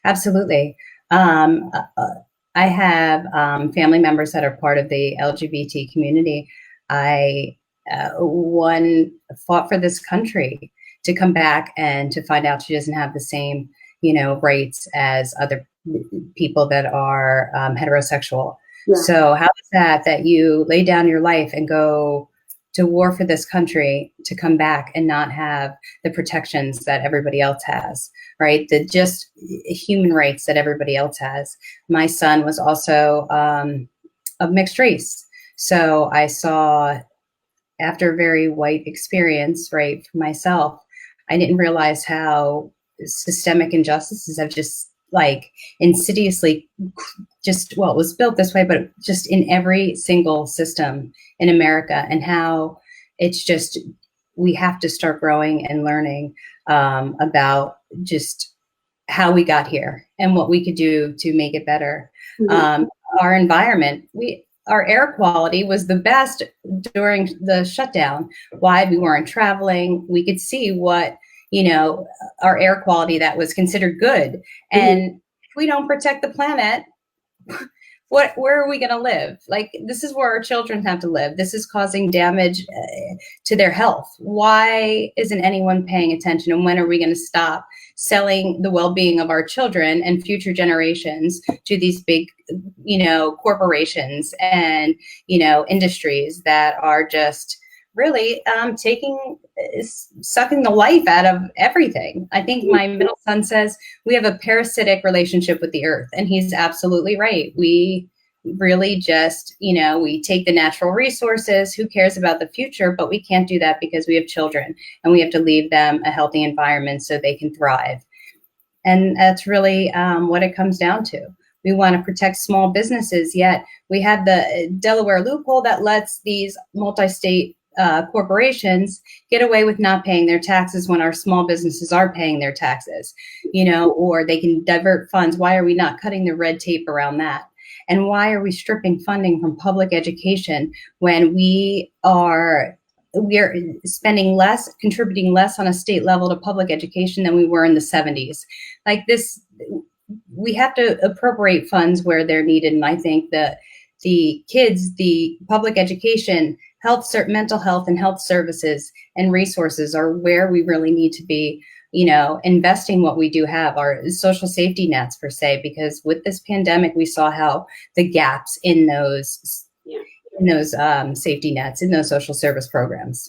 Absolutely. I have family members that are part of the LGBT community. I one fought for this country to come back and to find out she doesn't have the same, rights as other people that are heterosexual. Yeah. So how is that you lay down your life and go to war for this country to come back and not have the protections that everybody else has, right? The just human rights that everybody else has. My son was also of mixed race. So I saw, after a very white experience, right, for myself, I didn't realize how systemic injustices have just like insidiously just, well, it was built this way, but just in every single system in America, and how it's just, we have to start growing and learning about just how we got here and what we could do to make it better. Mhm. Our environment, our air quality was the best during the shutdown. Why? We weren't traveling. We could see what, our air quality that was considered good. And if we don't protect the planet, where are we going to live? Like, this is where our children have to live. This is causing damage to their health. Why isn't anyone paying attention? And when are we going to stop selling the well-being of our children and future generations to these big, corporations and, industries that are just really sucking the life out of everything? I think my middle son says we have a parasitic relationship with the earth, and he's absolutely right. We really just, we take the natural resources. Who cares about the future? But we can't do that because we have children, and we have to leave them a healthy environment so they can thrive. And that's really what it comes down to. We want to protect small businesses, yet we have the Delaware loophole that lets these multi-state corporations get away with not paying their taxes when our small businesses are paying their taxes, or they can divert funds. Why are we not cutting the red tape around that? And why are we stripping funding from public education when we are spending less, contributing less on a state level to public education than we were in the 70s? Like this, we have to appropriate funds where they're needed. And I think that the kids, the public education, mental health and health services and resources are where we really need to be, investing what we do have, our social safety nets per se, because with this pandemic, we saw how the gaps in those safety nets, in those social service programs.